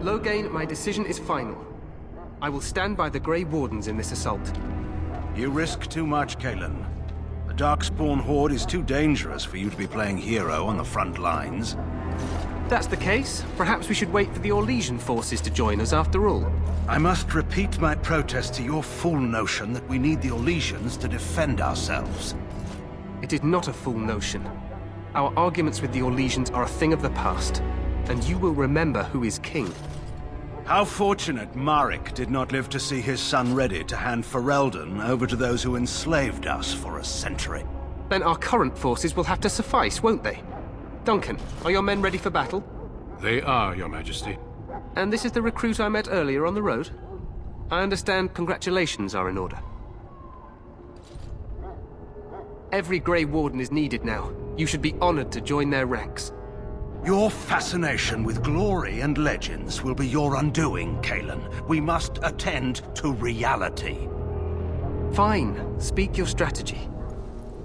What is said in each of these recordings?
Loghain, my decision is final. I will stand by the Grey Wardens in this assault. You risk too much, Cailan. The Darkspawn Horde is too dangerous for you to be playing hero on the front lines. If that's the case, perhaps we should wait for the Orlesian forces to join us after all. I must repeat my protest to your fool notion that we need the Orlesians to defend ourselves. It is not a fool notion. Our arguments with the Orlesians are a thing of the past, and you will remember who is king. How fortunate Maric did not live to see his son ready to hand Ferelden over to those who enslaved us for a century. Then our current forces will have to suffice, won't they? Duncan, are your men ready for battle? They are, Your Majesty. And this is the recruit I met earlier on the road? I understand congratulations are in order. Every Grey Warden is needed now. You should be honored to join their ranks. Your fascination with glory and legends will be your undoing, Cailan. We must attend to reality. Fine. Speak your strategy.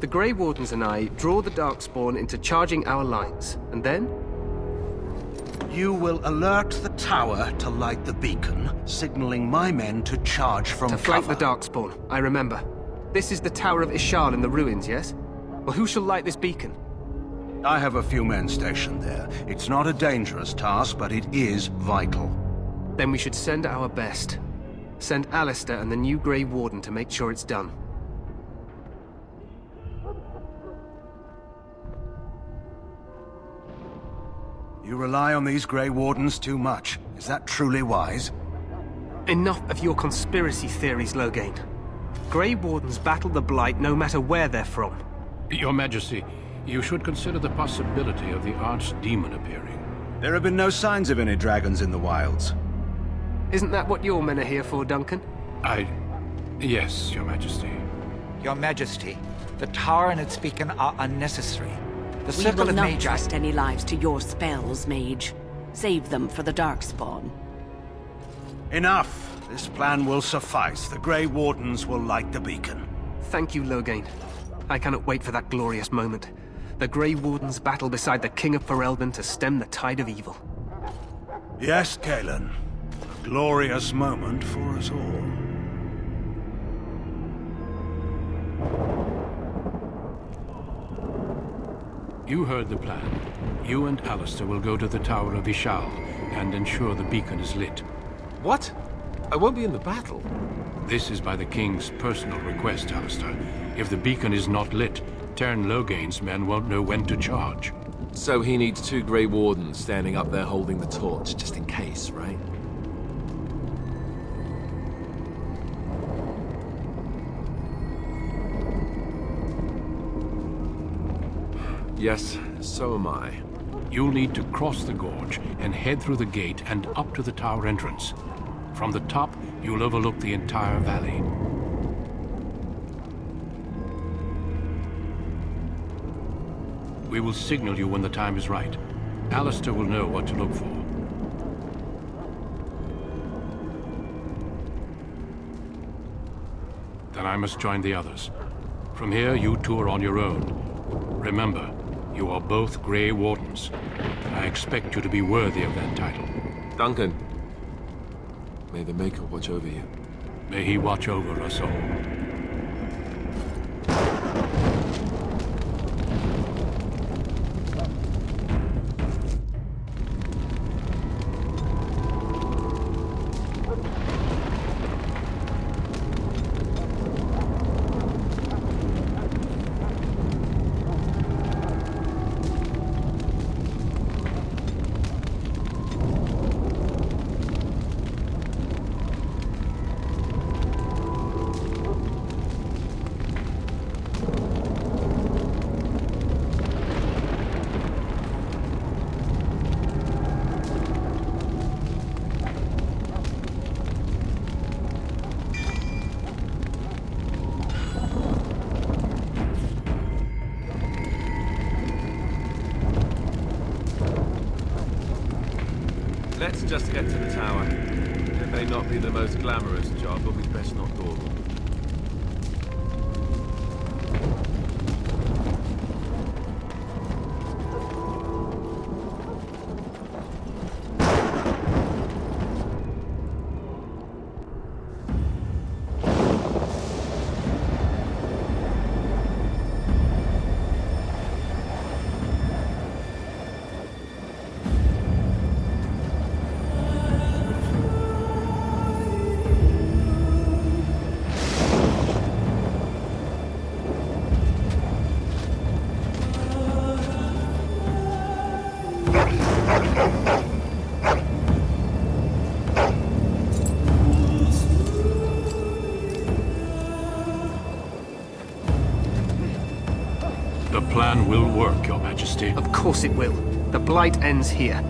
The Grey Wardens and I draw the Darkspawn into charging our lines, and then? You will alert the tower to light the beacon, signaling my men to charge from cover. To flank the Darkspawn, I remember. This is the Tower of Ishal in the ruins, yes? Well, who shall light this beacon? I have a few men stationed there. It's not a dangerous task, but it is vital. Then we should send our best. Send Alistair and the new Grey Warden to make sure it's done. You rely on these Grey Wardens too much. Is that truly wise? Enough of your conspiracy theories, Loghain. Grey Wardens battle the Blight no matter where they're from. Your Majesty, you should consider the possibility of the Archdemon appearing. There have been no signs of any dragons in the wilds. Isn't that what your men are here for, Duncan? Yes, Your Majesty. Your Majesty, the tower and its beacon are unnecessary. The We Circle will of not Magi... trust any lives to your spells, Mage. Save them for the Darkspawn. Enough! This plan will suffice. The Grey Wardens will light the beacon. Thank you, Loghain. I cannot wait for that glorious moment. The Grey Wardens battle beside the King of Ferelden to stem the tide of evil. Yes, Cailan. A glorious moment for us all. You heard the plan. You and Alistair will go to the Tower of Ishal and ensure the beacon is lit. What? I won't be in the battle. This is by the King's personal request, Alistair. If the beacon is not lit, Teyrn Loghain's men won't know when to charge. So he needs 2 Grey Wardens standing up there holding the torch, just in case, right? Yes, so am I. You'll need to cross the gorge and head through the gate and up to the tower entrance. From the top, you'll overlook the entire valley. We will signal you when the time is right. Alistair will know what to look for. Then I must join the others. From here, you two are on your own. Remember, you are both Grey Wardens. I expect you to be worthy of that title. Duncan, may the Maker watch over you. May he watch over us all. Let's just get to the tower. It may not be the most glamorous job, but we'd best not dawdle. The plan will work, Your Majesty. Of course it will. The Blight ends here.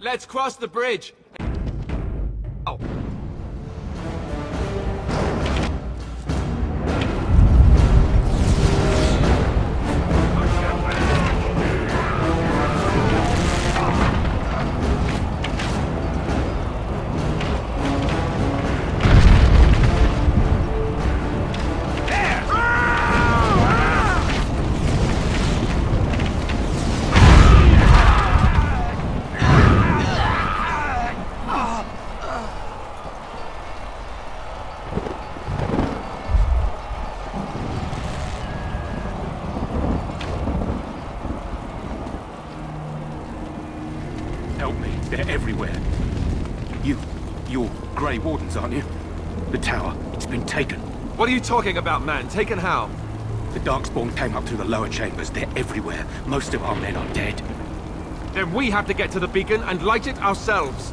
Let's cross the bridge. Oh. Help me. They're everywhere. You're Grey Wardens, aren't you? The tower, it's been taken. What are you talking about, man? Taken how? The Darkspawn came up through the lower chambers. They're everywhere. Most of our men are dead. Then we have to get to the beacon and light it ourselves.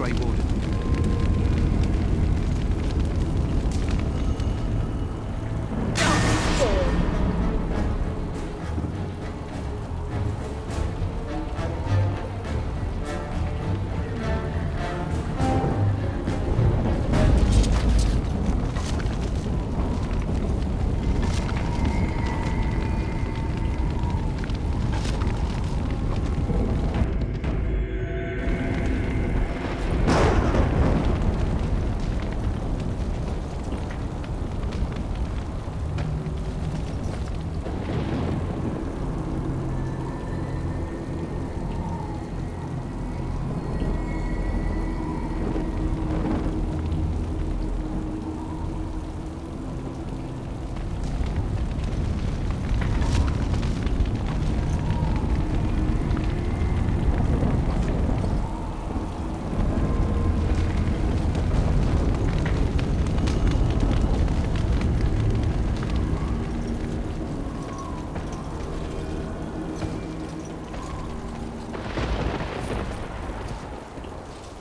Grey Warden.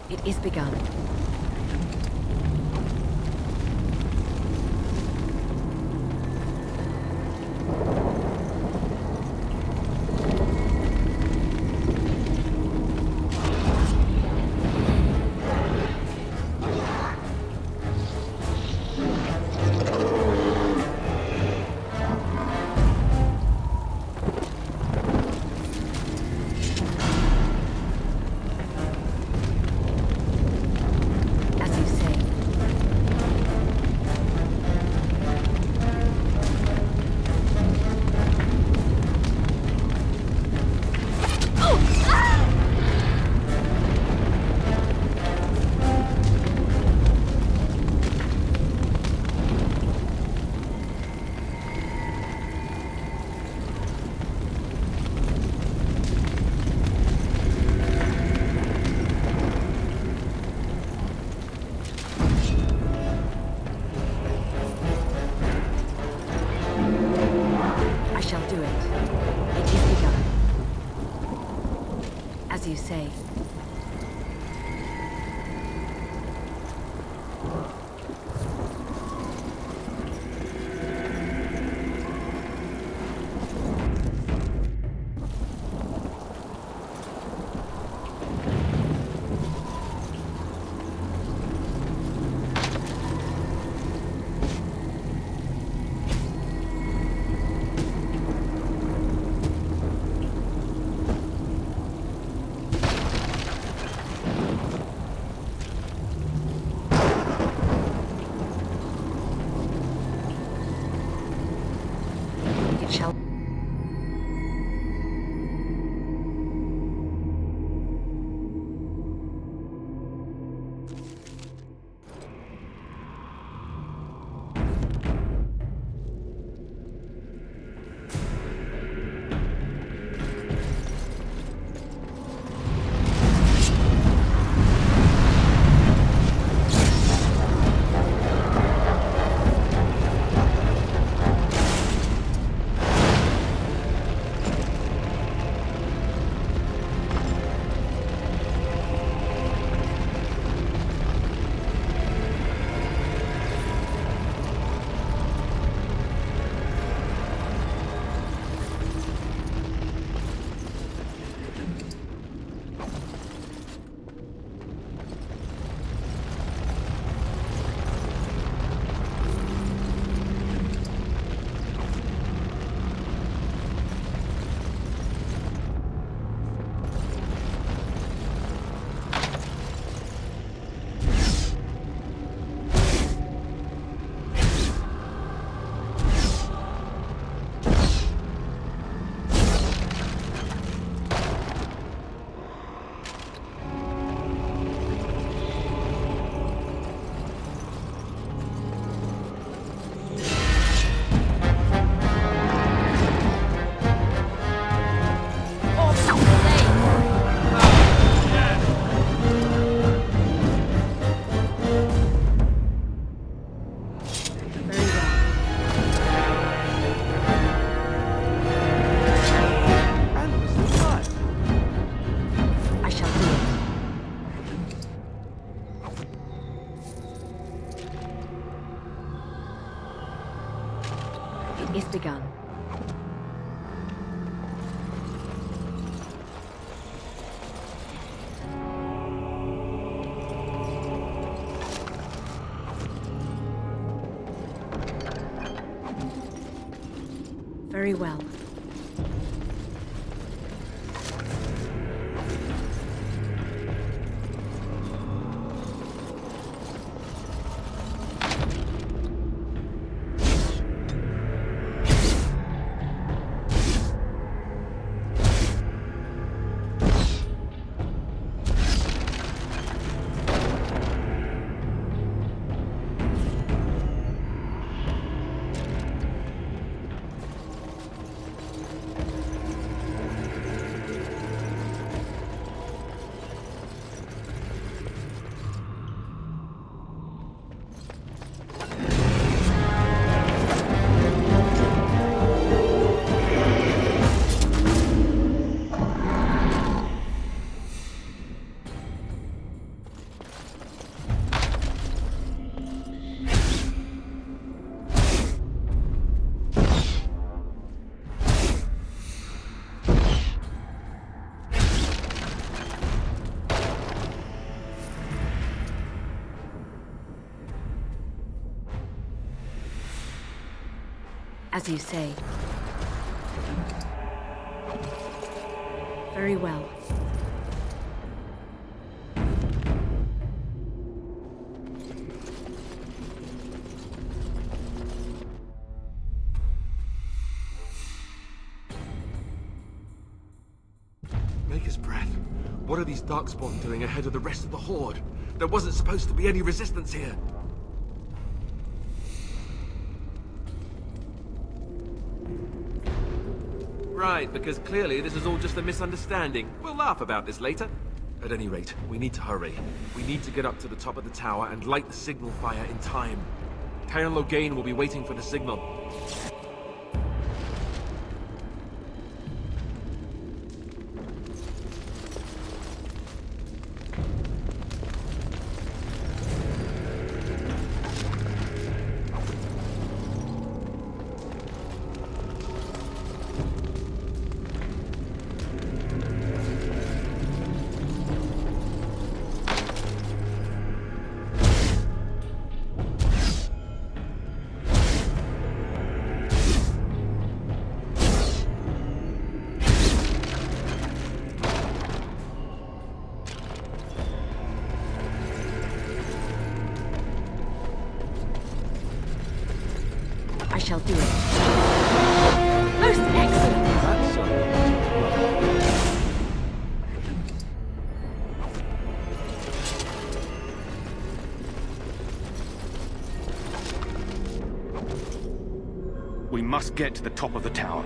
It is begun. As you say. I shall do it. It is begun. As you say. It shall. Very well. As you say. Very well. Maker's breath. What are these Darkspawn doing ahead of the rest of the Horde? There wasn't supposed to be any resistance here. Right, because clearly this is all just a misunderstanding. We'll laugh about this later. At any rate, we need to hurry. We need to get up to the top of the tower and light the signal fire in time. Taron Loghain will be waiting for the signal. I shall do it. Most excellent! We must get to the top of the tower.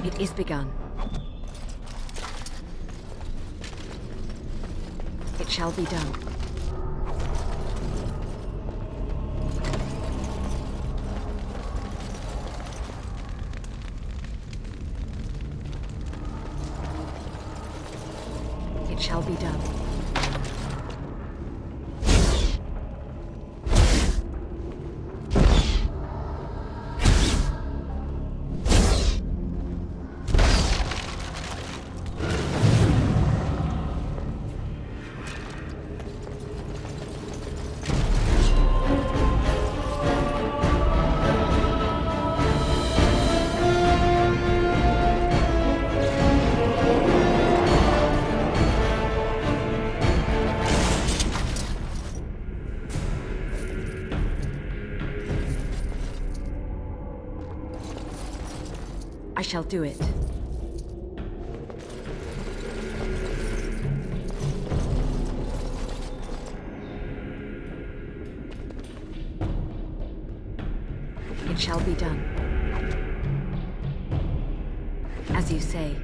It is begun. It shall be done. It shall be done. I shall do it. It shall be done. As you say.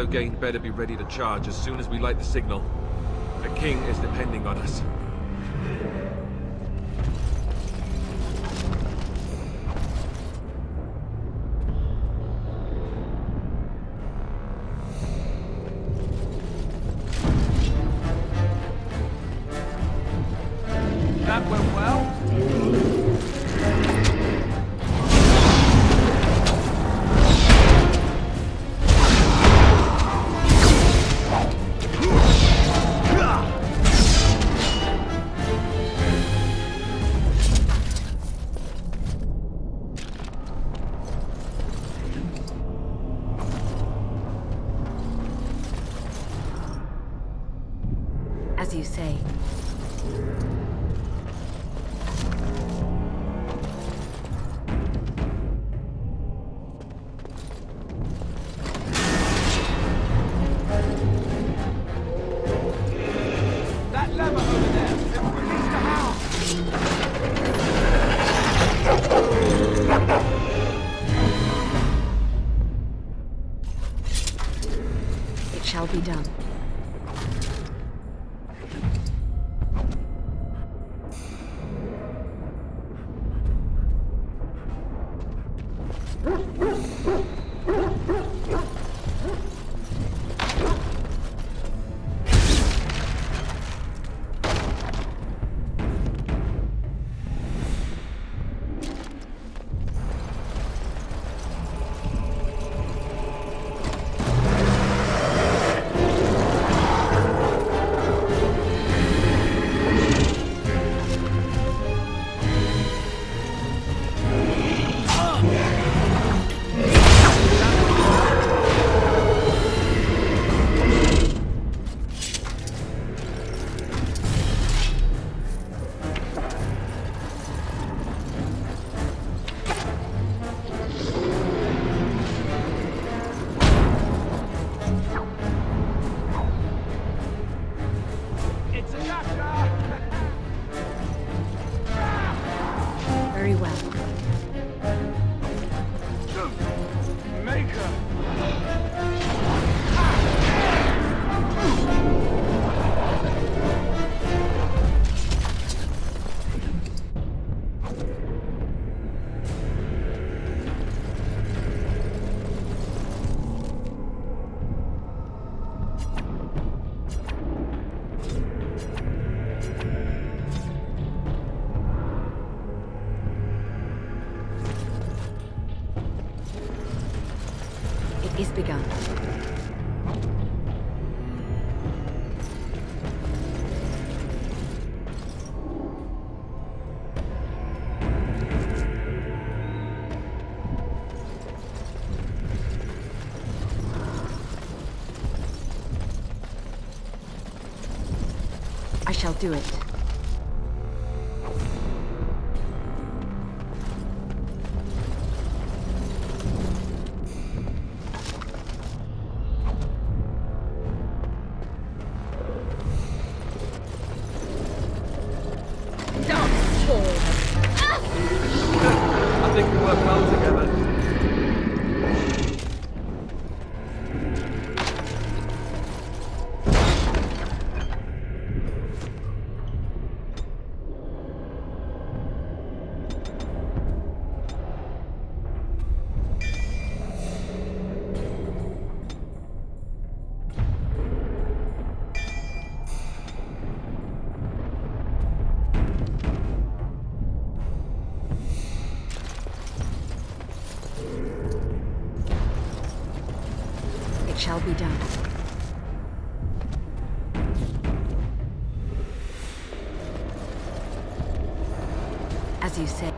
Loghain better be ready to charge as soon as we light the signal. The king is depending on us. That went well. As you say. That lever over there. It will release the house. It shall be done. It's a doctor. Very well. Maker. It is begun. I shall do it. I think we work well together. It shall be done. As you say.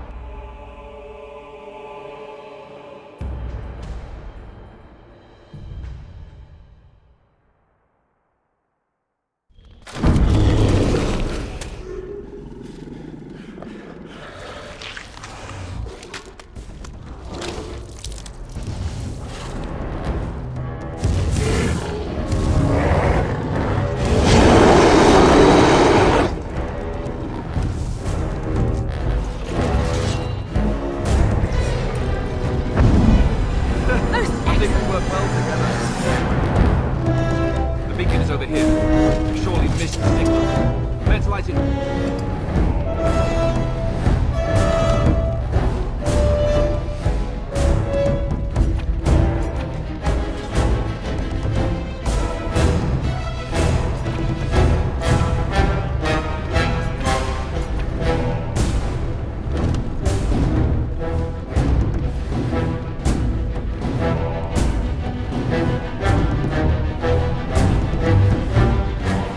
over here. I surely missed the signal. Mentalize it.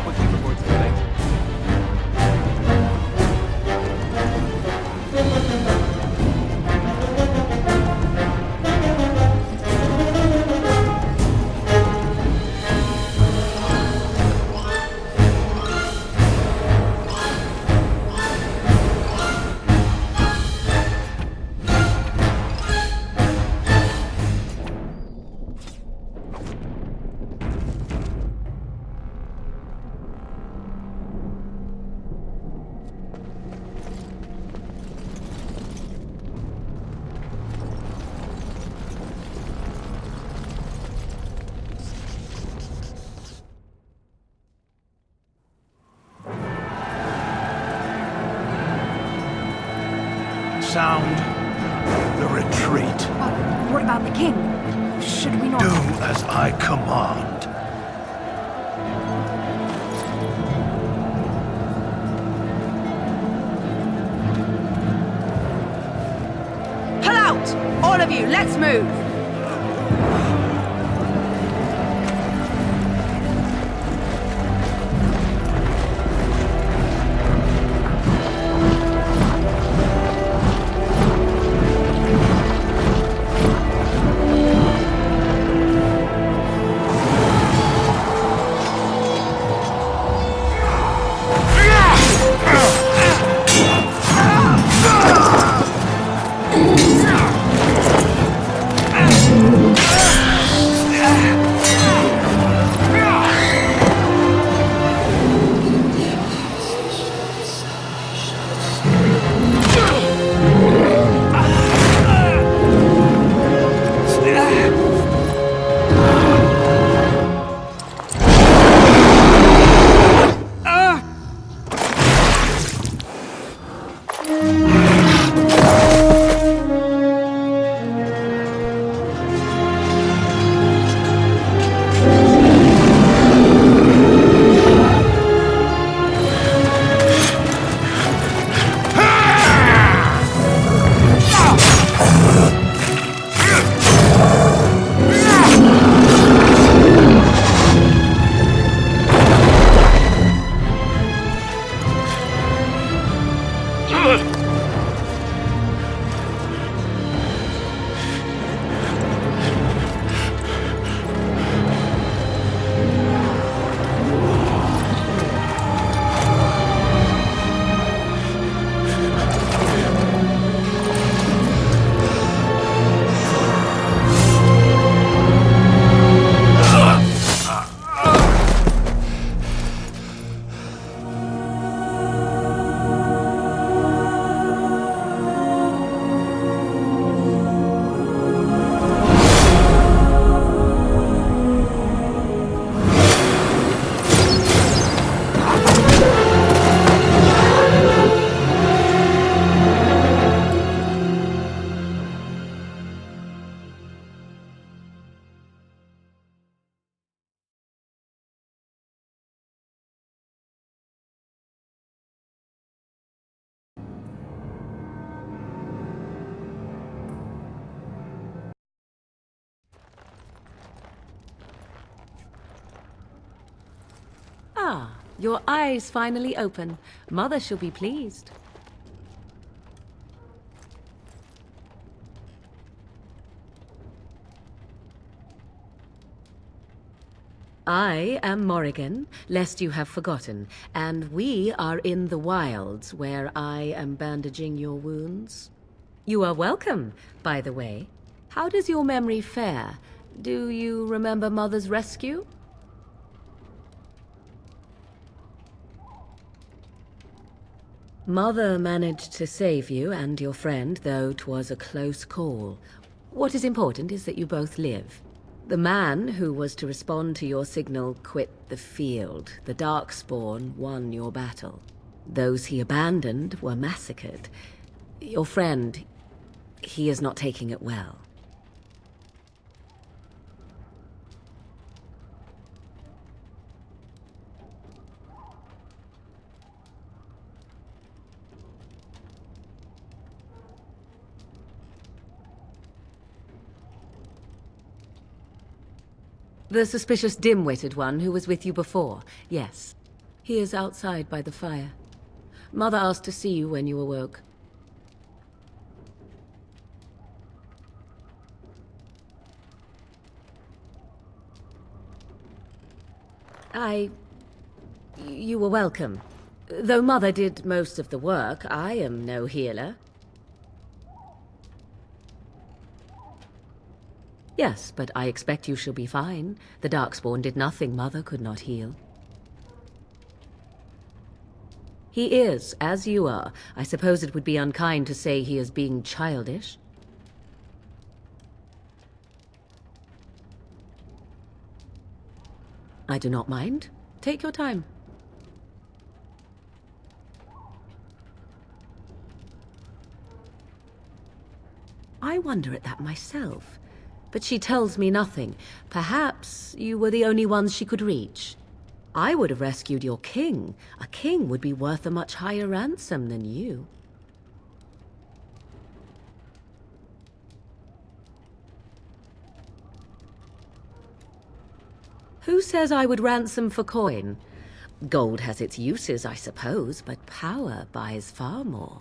What's your reports tonight? Sound the retreat. What about the king? Should we not... Do as I command. Pull out! All of you, let's move! Ah, your eyes finally open. Mother shall be pleased. I am Morrigan, lest you have forgotten, and we are in the wilds where I am bandaging your wounds. You are welcome, by the way. How does your memory fare? Do you remember Mother's rescue? Mother managed to save you and your friend, though 'twas a close call. What is important is that you both live. The man who was to respond to your signal quit the field. The Darkspawn won your battle. Those he abandoned were massacred. Your friend, he is not taking it well. The suspicious dim-witted one who was with you before, yes. He is outside by the fire. Mother asked to see you when you awoke. You were welcome. Though Mother did most of the work, I am no healer. Yes, but I expect you shall be fine. The Darkspawn did nothing Mother could not heal. He is, as you are. I suppose it would be unkind to say he is being childish. I do not mind. Take your time. I wonder at that myself. But she tells me nothing. Perhaps you were the only ones she could reach. I would have rescued your king. A king would be worth a much higher ransom than you. Who says I would ransom for coin? Gold has its uses, I suppose, but power buys far more.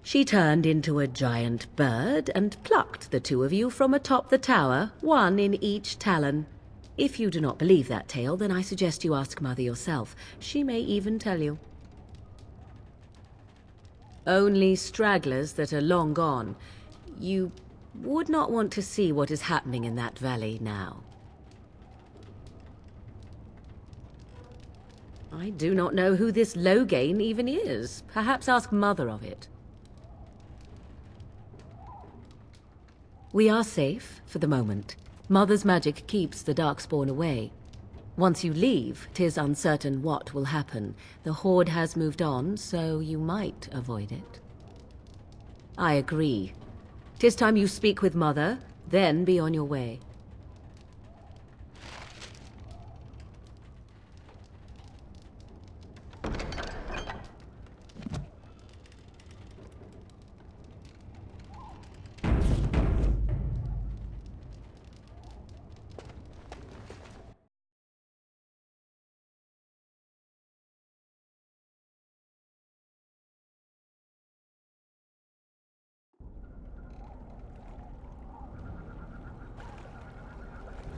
She turned into a giant bird and plucked the two of you from atop the tower, one in each talon. If you do not believe that tale, then I suggest you ask Mother yourself. She may even tell you. Only stragglers that are long gone. You would not want to see what is happening in that valley now. I do not know who this Loghain even is. Perhaps ask Mother of it. We are safe, for the moment. Mother's magic keeps the Darkspawn away. Once you leave, 'tis uncertain what will happen. The Horde has moved on, so you might avoid it. I agree. 'Tis time you speak with Mother, then be on your way.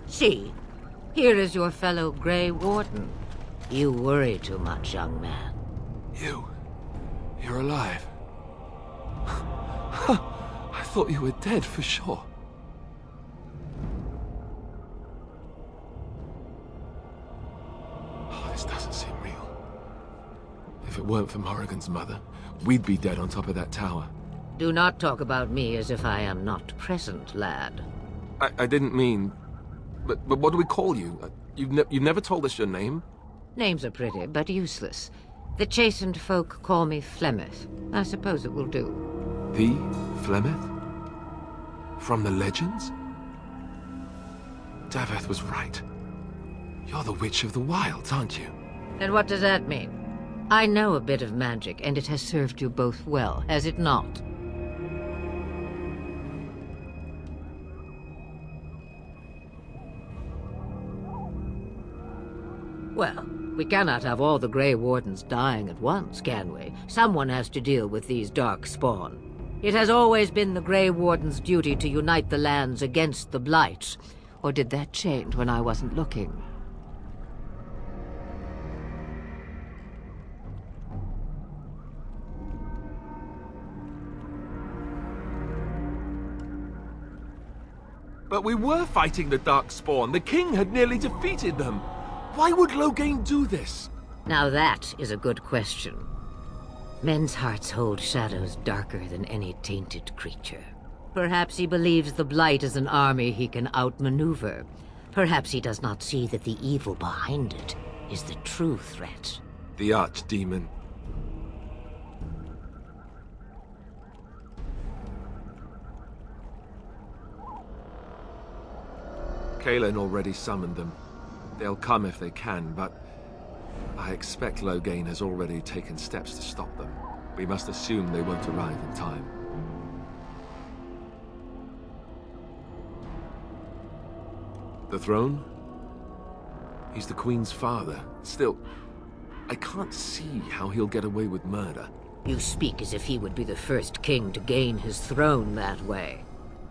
See, here is your fellow Grey Warden. You worry too much, young man. You're alive. I thought you were dead for sure. Oh, this doesn't seem real. If it weren't for Morrigan's mother, we'd be dead on top of that tower. Do not talk about me as if I am not present, lad. I didn't mean... But what do we call you? You've never told us your name? Names are pretty, but useless. The chastened folk call me Flemeth. I suppose it will do. The Flemeth? From the legends? Daveth was right. You're the Witch of the Wilds, aren't you? And what does that mean? I know a bit of magic, and it has served you both well, has it not? Well, we cannot have all the Grey Wardens dying at once, can we? Someone has to deal with these Darkspawn. It has always been the Grey Warden's duty to unite the lands against the Blight. Or did that change when I wasn't looking? But we were fighting the Darkspawn. The king had nearly defeated them. Why would Loghain do this? Now that is a good question. Men's hearts hold shadows darker than any tainted creature. Perhaps he believes the Blight is an army he can outmaneuver. Perhaps he does not see that the evil behind it is the true threat. The Archdemon. Kaelin already summoned them. They'll come if they can, but I expect Loghain has already taken steps to stop them. We must assume they won't arrive in time. The throne? He's the Queen's father. Still, I can't see how he'll get away with murder. You speak as if he would be the first king to gain his throne that way.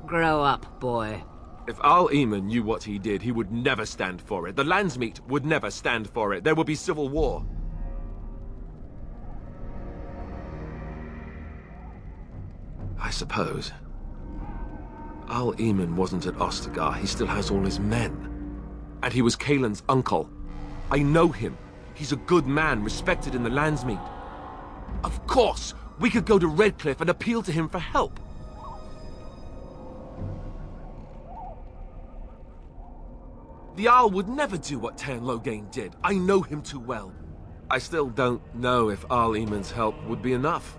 Grow up, boy. If Al-Eamon knew what he did, he would never stand for it. The Landsmeet would never stand for it. There would be civil war. I suppose. Al-Eamon wasn't at Ostagar. He still has all his men. And he was Kaelin's uncle. I know him. He's a good man, respected in the Landsmeet. Of course, we could go to Redcliffe and appeal to him for help. The Arl would never do what Tairn Loghain did. I know him too well. I still don't know if Al-Eamon's help would be enough.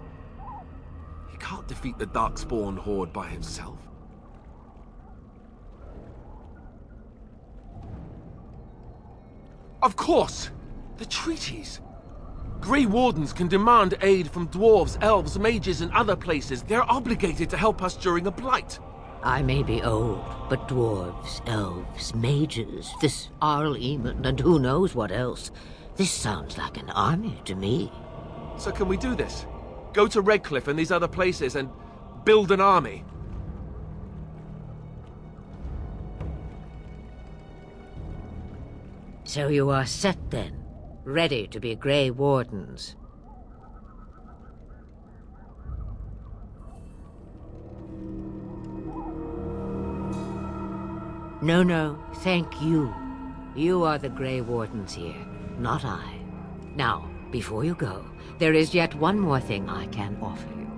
He can't defeat the Darkspawn horde by himself. Of course! The treaties! Grey Wardens can demand aid from dwarves, elves, mages, and other places. They're obligated to help us during a blight. I may be old, but dwarves, elves, mages, this Al-Eamon, and who knows what else. This sounds like an army to me. So can we do this? Go to Redcliffe and these other places and build an army? So you are set then, ready to be Grey Wardens. No, thank you. You are the Grey Wardens here, not I. Now, before you go, there is yet one more thing I can offer you.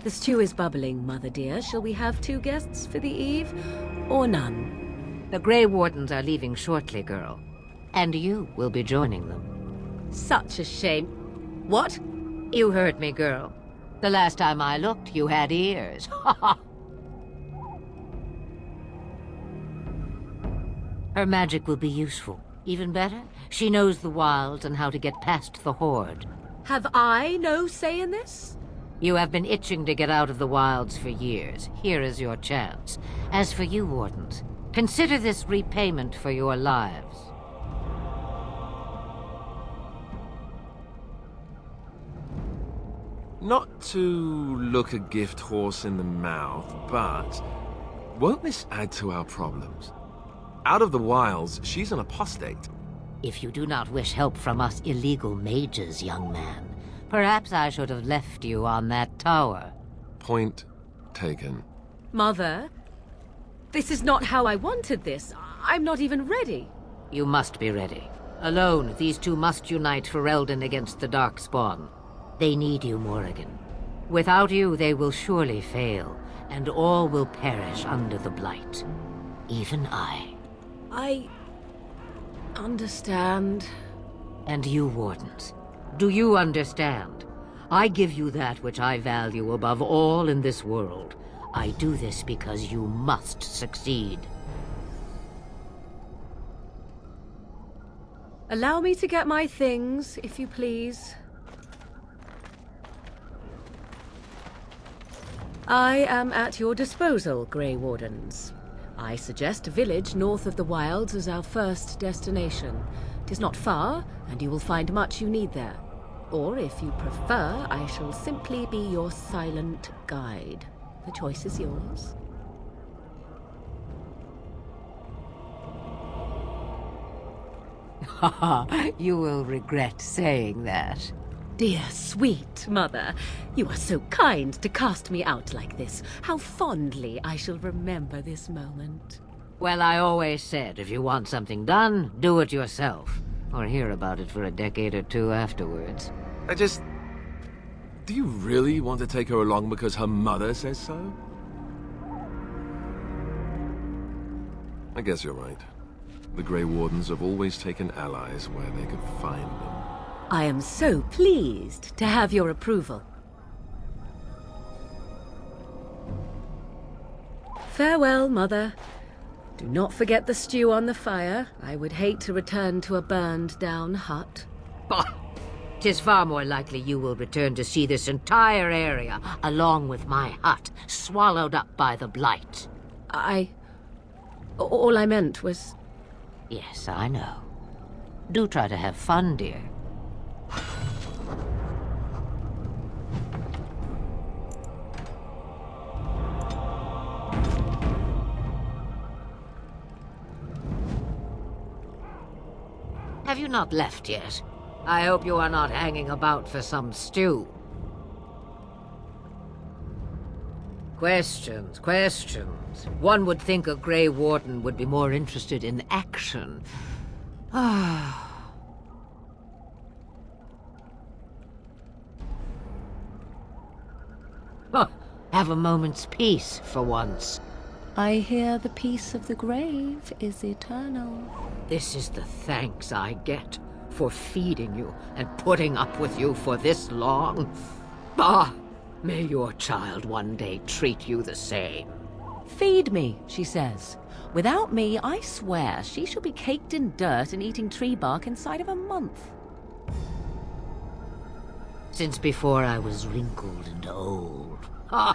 The stew is bubbling, Mother dear. Shall we have 2 guests for the eve, or none? The Grey Wardens are leaving shortly, girl. And you will be joining them. Such a shame. What? You heard me, girl. The last time I looked, you had ears. Her magic will be useful. Even better, she knows the wilds and how to get past the Horde. Have I no say in this? You have been itching to get out of the wilds for years. Here is your chance. As for you, Wardens, consider this repayment for your lives. Not to look a gift horse in the mouth, but won't this add to our problems? Out of the wilds, she's an apostate. If you do not wish help from us illegal mages, young man, perhaps I should have left you on that tower. Point taken. Mother, this is not how I wanted this. I'm not even ready. You must be ready. Alone, these 2 must unite Ferelden against the Darkspawn. They need you, Morrigan. Without you, they will surely fail, and all will perish under the Blight. Even I. I understand. And you, Wardens, do you understand? I give you that which I value above all in this world. I do this because you must succeed. Allow me to get my things, if you please. I am at your disposal, Grey Wardens. I suggest a village north of the wilds as our first destination. It is not far, and you will find much you need there. Or, if you prefer, I shall simply be your silent guide. The choice is yours. You will regret saying that. Dear, sweet mother, you are so kind to cast me out like this. How fondly I shall remember this moment. Well, I always said, if you want something done, do it yourself. Or hear about it for a decade or 2 afterwards. Do you really want to take her along because her mother says so? I guess you're right. The Grey Wardens have always taken allies where they could find them. I am so pleased to have your approval. Farewell, Mother. Do not forget the stew on the fire. I would hate to return to a burned-down hut. Bah! 'Tis far more likely you will return to see this entire area, along with my hut, swallowed up by the Blight. All I meant was... Yes, I know. Do try to have fun, dear. Have you not left yet? I hope you are not hanging about for some stew. Questions, questions. One would think a Grey Warden would be more interested in action. Ah. Huh. Have a moment's peace for once. I hear the peace of the grave is eternal. This is the thanks I get for feeding you and putting up with you for this long. Bah! May your child one day treat you the same. Feed me, she says. Without me, I swear she shall be caked in dirt and eating tree bark inside of a month. Since before I was wrinkled and old. Ah,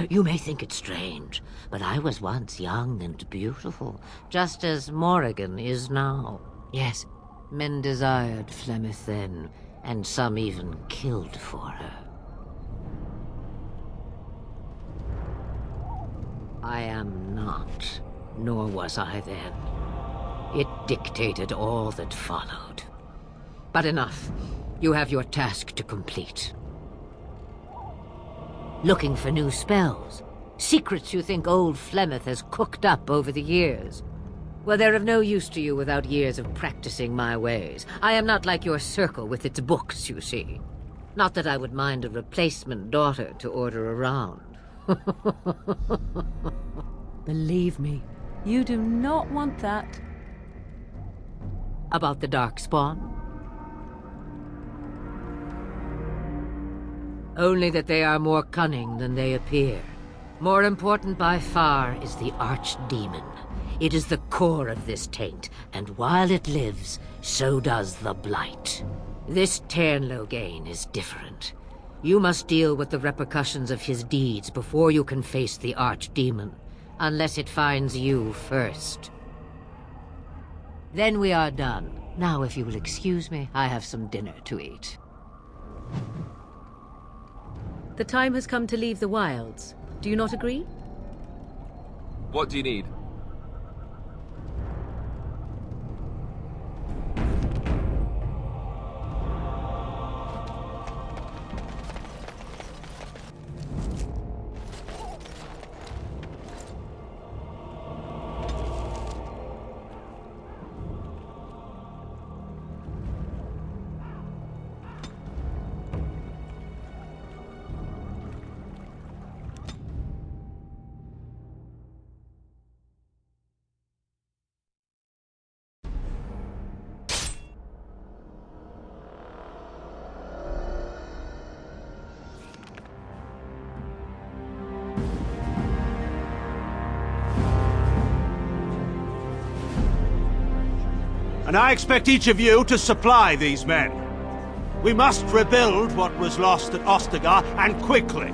you may think it strange, but I was once young and beautiful, just as Morrigan is now. Yes, men desired Flemeth then, and some even killed for her. I am not, nor was I then. It dictated all that followed. But enough. You have your task to complete. Looking for new spells. Secrets you think old Flemeth has cooked up over the years. Well, they're of no use to you without years of practicing my ways. I am not like your circle with its books, you see. Not that I would mind a replacement daughter to order around. Believe me, you do not want that. About the Darkspawn? Only that they are more cunning than they appear. More important by far is the Archdemon. It is the core of this taint, and while it lives, so does the Blight. This Teyrn Loghain is different. You must deal with the repercussions of his deeds before you can face the Archdemon, unless it finds you first. Then we are done. Now, if you will excuse me, I have some dinner to eat. The time has come to leave the wilds. Do you not agree? What do you need? And I expect each of you to supply these men. We must rebuild what was lost at Ostagar, and quickly.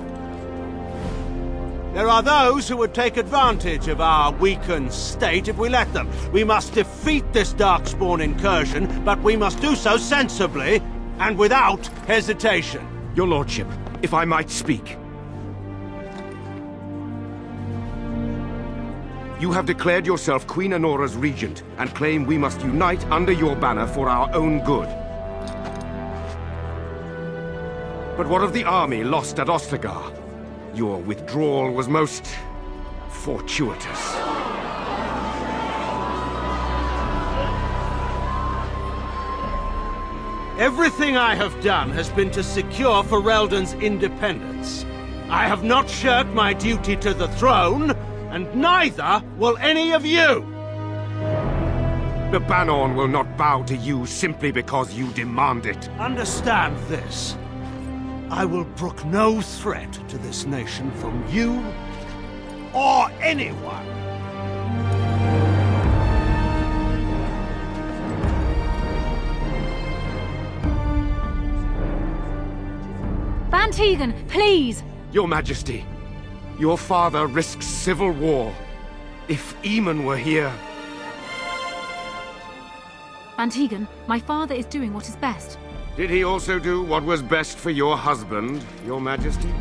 There are those who would take advantage of our weakened state if we let them. We must defeat this Darkspawn incursion, but we must do so sensibly and without hesitation. Your lordship, if I might speak. You have declared yourself Queen Anora's regent, and claim we must unite under your banner for our own good. But what of the army lost at Ostagar? Your withdrawal was most fortuitous. Everything I have done has been to secure Ferelden's independence. I have not shirked my duty to the throne, and neither will any of you! The Banorn will not bow to you simply because you demand it. Understand this. I will brook no threat to this nation from you or anyone. Van Tegan, please! Your Majesty, your father risks civil war. If Eamon were here... Van Tegan, my father is doing what is best. Did he also do what was best for your husband, your Majesty?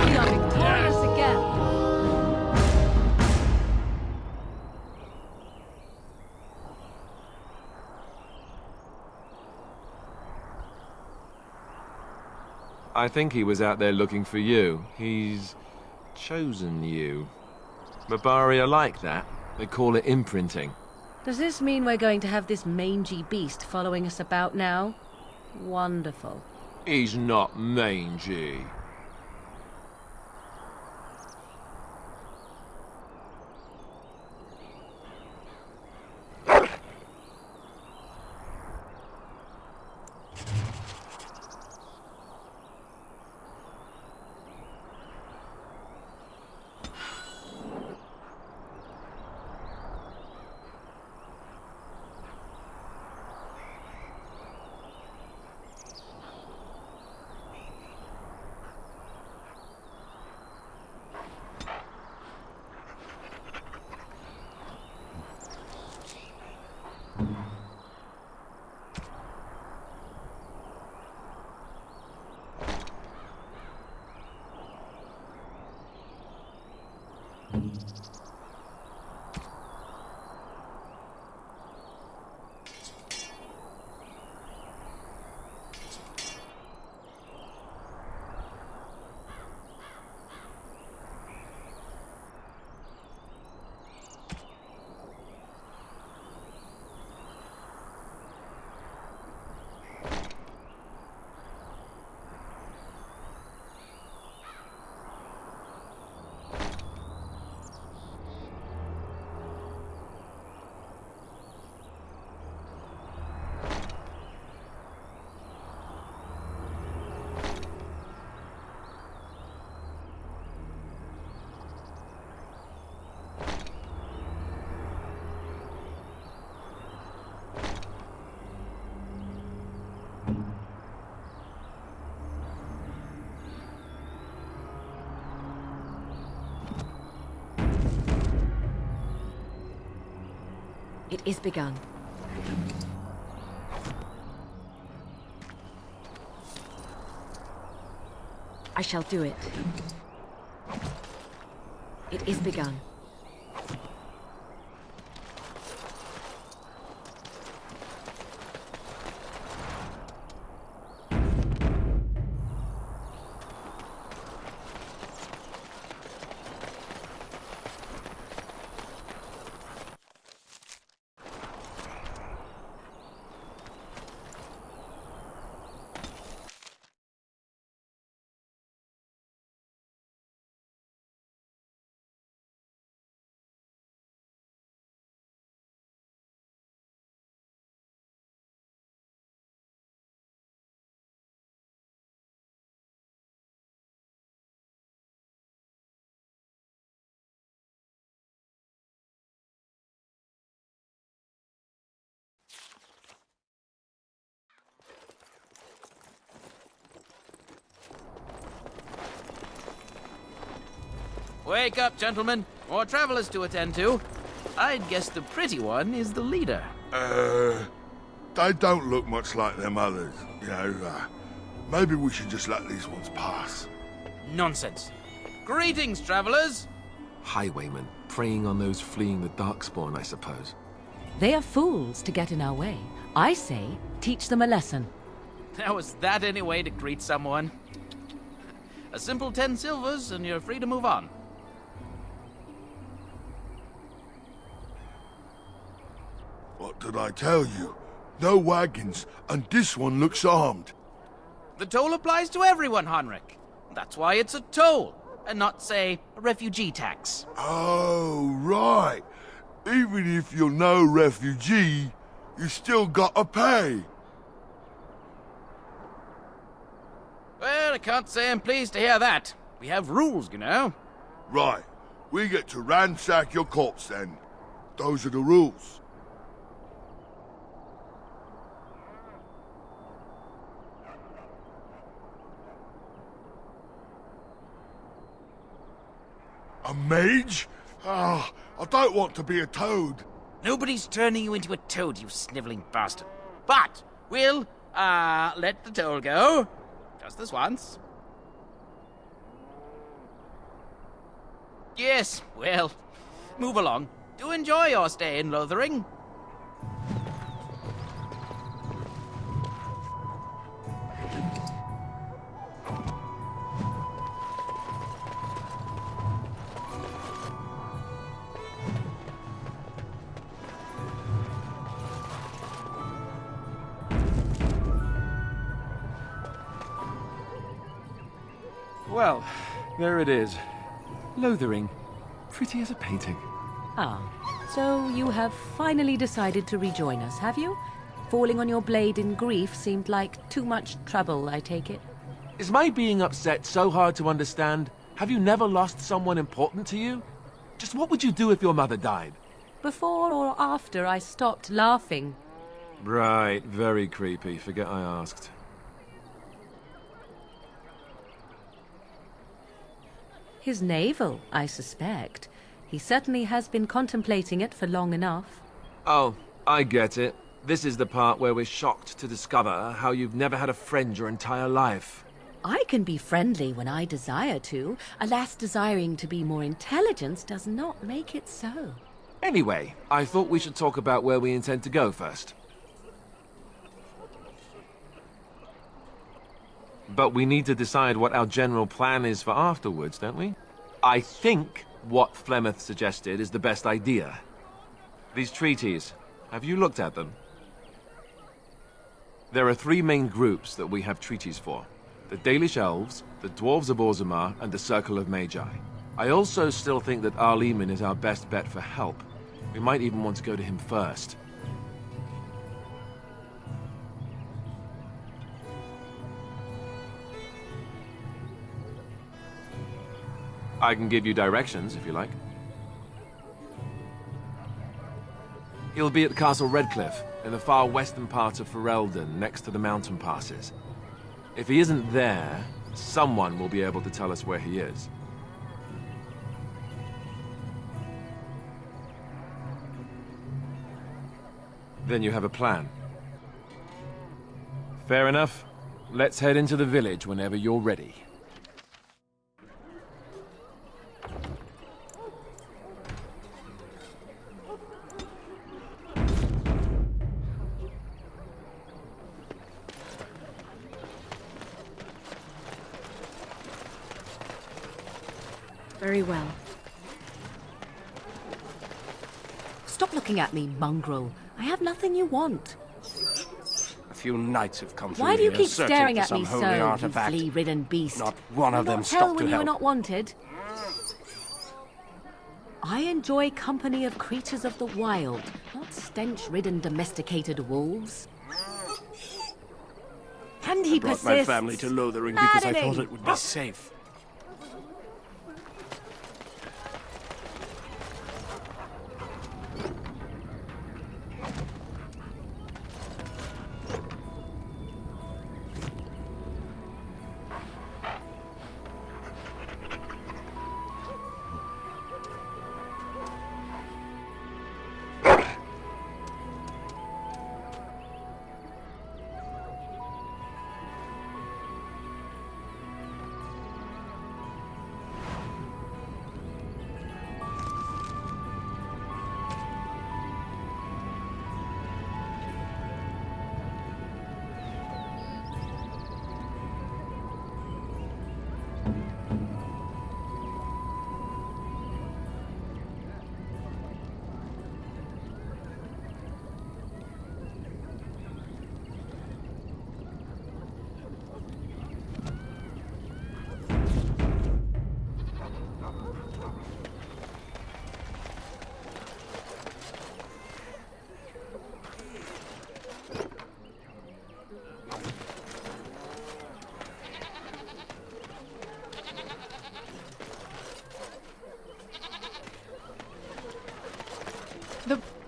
We are victorious again! I think he was out there looking for you. He's chosen you. Mabari are like that. They call it imprinting. Does this mean we're going to have this mangy beast following us about now? Wonderful. He's not mangy. It is begun. I shall do it. It is begun. Wake up, gentlemen. More travelers to attend to. I'd guess the pretty one is the leader. They don't look much like them others, you know. Maybe we should just let these ones pass. Nonsense. Greetings, travelers. Highwaymen, preying on those fleeing the Darkspawn, I suppose. They are fools to get in our way. I say, teach them a lesson. Now, is that any way to greet someone? A simple 10 silvers, and you're free to move on. What did I tell you? No wagons, and this one looks armed. The toll applies to everyone, Henrik. That's why it's a toll, and not, say, a refugee tax. Oh, right. Even if you're no refugee, you still gotta pay. Well, I can't say I'm pleased to hear that. We have rules, you know. Right. We get to ransack your corpse then. Those are the rules. A mage? Ah, I don't want to be a toad. Nobody's turning you into a toad, you sniveling bastard. But we'll, let the toll go. Just this once. Yes, well, move along. Do enjoy your stay in Lothering. Well, there it is. Lothering. Pretty as a painting. Ah, so you have finally decided to rejoin us, have you? Falling on your blade in grief seemed like too much trouble, I take it. Is my being upset so hard to understand? Have you never lost someone important to you? Just what would you do if your mother died? Before or after I stopped laughing? Right, very creepy. Forget I asked. His navel, I suspect. He certainly has been contemplating it for long enough. Oh, I get it. This is the part where we're shocked to discover how you've never had a friend your entire life. I can be friendly when I desire to. Alas, desiring to be more intelligent does not make it so. Anyway, I thought we should talk about where we intend to go first. But we need to decide what our general plan is for afterwards, don't we? I think what Flemeth suggested is the best idea. These treaties, have you looked at them? There are three main groups that we have treaties for. The Dalish Elves, the Dwarves of Orzammar, and the Circle of Magi. I also still think that Arleman is our best bet for help. We might even want to go to him first. I can give you directions, if you like. He'll be at Castle Redcliffe, in the far western part of Ferelden, next to the mountain passes. If he isn't there, someone will be able to tell us where he is. Then you have a plan. Fair enough. Let's head into the village whenever you're ready. Very well. Stop looking at me, mongrel. I have nothing you want. A few knights have come through Why do you here keep searching staring for at me some so, holy you artifact. flea-ridden beast? Not one of Do them not tell stopped when to you are help. not wanted. I enjoy company of creatures of the wild, not stench-ridden domesticated wolves. And he Brought persists. my family to Lothering because I Maddening. thought it would be safe.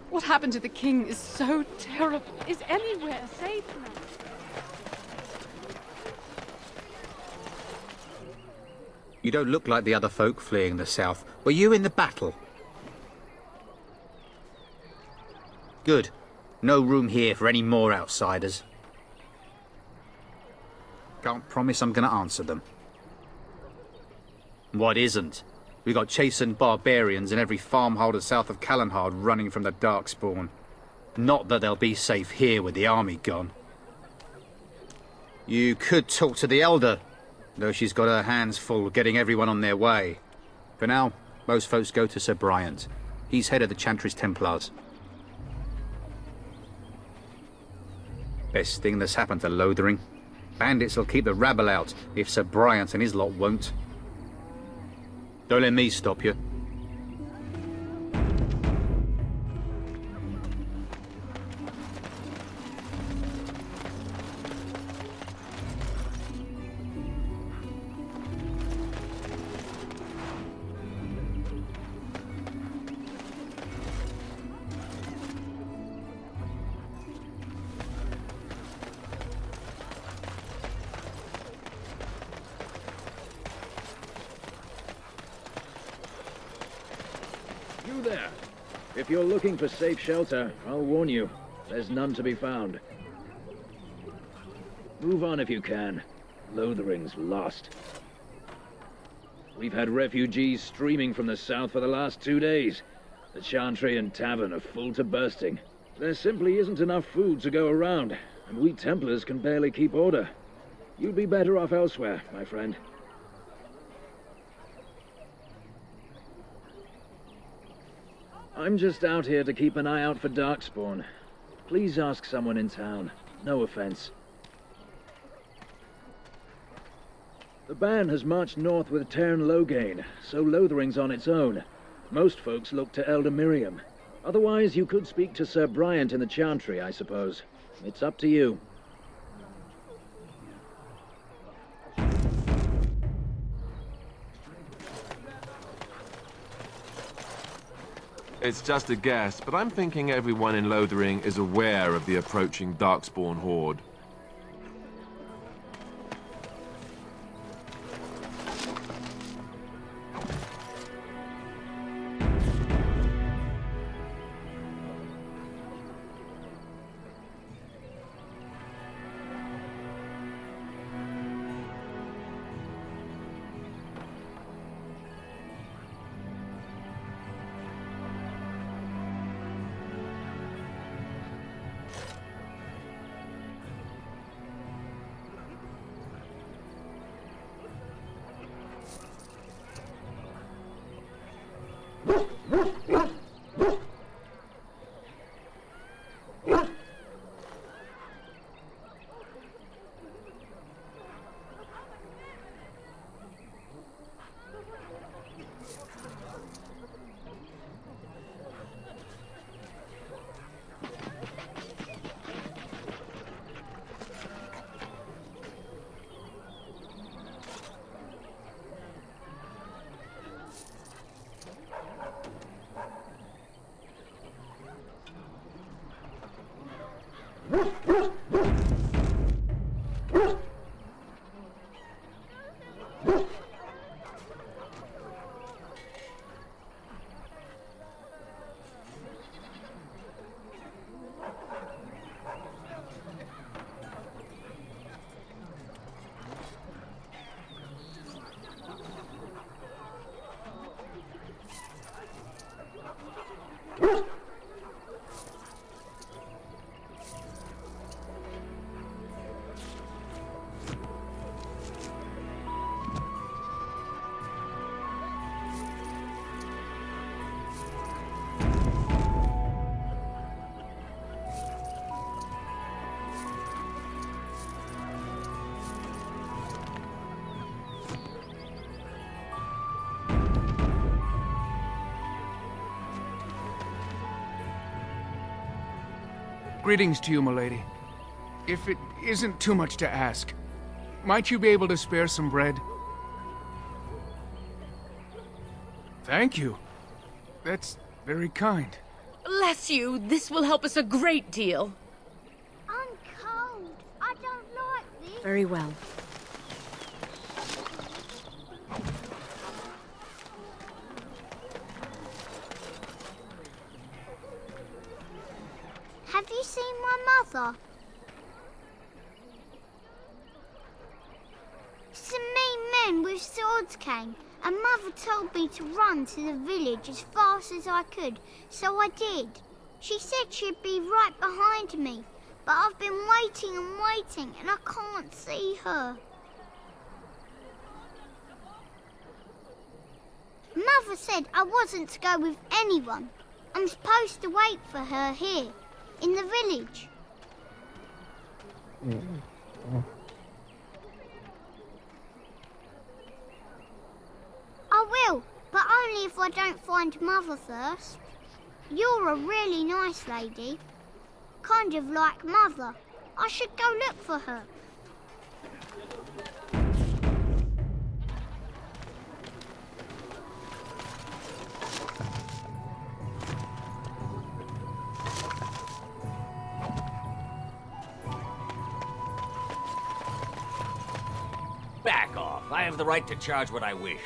What happened to the king is so terrible. Is anywhere safe now? You don't look like the other folk fleeing the south. Were you in the battle? Good. No room here for any more outsiders. Can't promise I'm gonna answer them. What isn't? We got chastened barbarians in every farmholder south of Callanhard running from the Darkspawn. Not that they'll be safe here with the army gone. You could talk to the Elder, though she's got her hands full getting everyone on their way. For now, most folks go to Sir Bryant. He's head of the Chantry's Templars. Best thing that's happened to Lothering. Bandits will keep the rabble out, if Sir Bryant and his lot won't. Don't let me stop you. There. If you're looking for safe shelter, I'll warn you, there's none to be found. Move on if you can. Lothering's lost. We've had refugees streaming from the south for the last 2 days. The Chantry and Tavern are full to bursting. There simply isn't enough food to go around, and we Templars can barely keep order. You'd be better off elsewhere, my friend. I'm just out here to keep an eye out for Darkspawn. Please ask someone in town. No offense. The band has marched north with Tairn Loghain, so Lothering's on its own. Most folks look to Elder Miriam. Otherwise, you could speak to Sir Bryant in the Chantry, I suppose. It's up to you. It's just a guess, but I'm thinking everyone in Lothering is aware of the approaching Darkspawn horde. Greetings to you, milady. If it isn't too much to ask, might you be able to spare some bread? Thank you. That's very kind. Bless you. This will help us a great deal. I'm cold. I don't like this. Very well. Have you seen my mother? Some mean men with swords came, and Mother told me to run to the village as fast as I could, so I did. She said she'd be right behind me, but I've been waiting and waiting, and I can't see her. Mother said I wasn't to go with anyone. I'm supposed to wait for her here, in the village. I will, but only if I don't find Mother first. You're a really nice lady. Kind of like Mother. I should go look for her. Back off. I have the right to charge what I wish.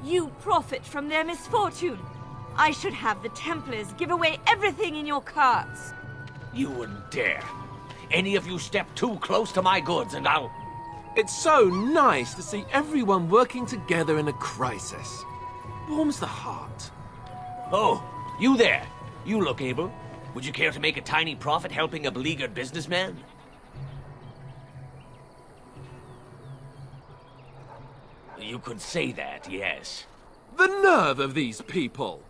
You profit from their misfortune. I should have the Templars give away everything in your carts. You wouldn't dare. Any of you step too close to my goods and I'll... It's so nice to see everyone working together in a crisis. Warms the heart. Oh, you there. You look able. Would you care to make a tiny profit helping a beleaguered businessman? You could say that, yes. The nerve of these people!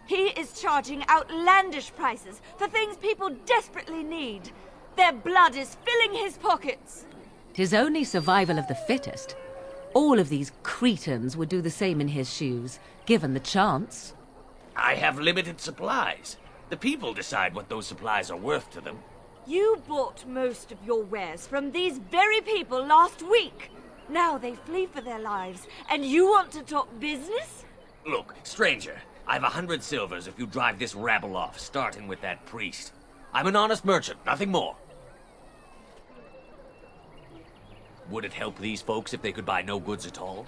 He is charging outlandish prices for things people desperately need. Their blood is filling his pockets. 'Tis only survival of the fittest. All of these cretins would do the same in his shoes, given the chance. I have limited supplies. The people decide what those supplies are worth to them. You bought most of your wares from these very people last week. Now they flee for their lives, and you want to talk business? Look, stranger, I've 100 silvers if you drive this rabble off, starting with that priest. I'm an honest merchant, nothing more. Would it help these folks if they could buy no goods at all?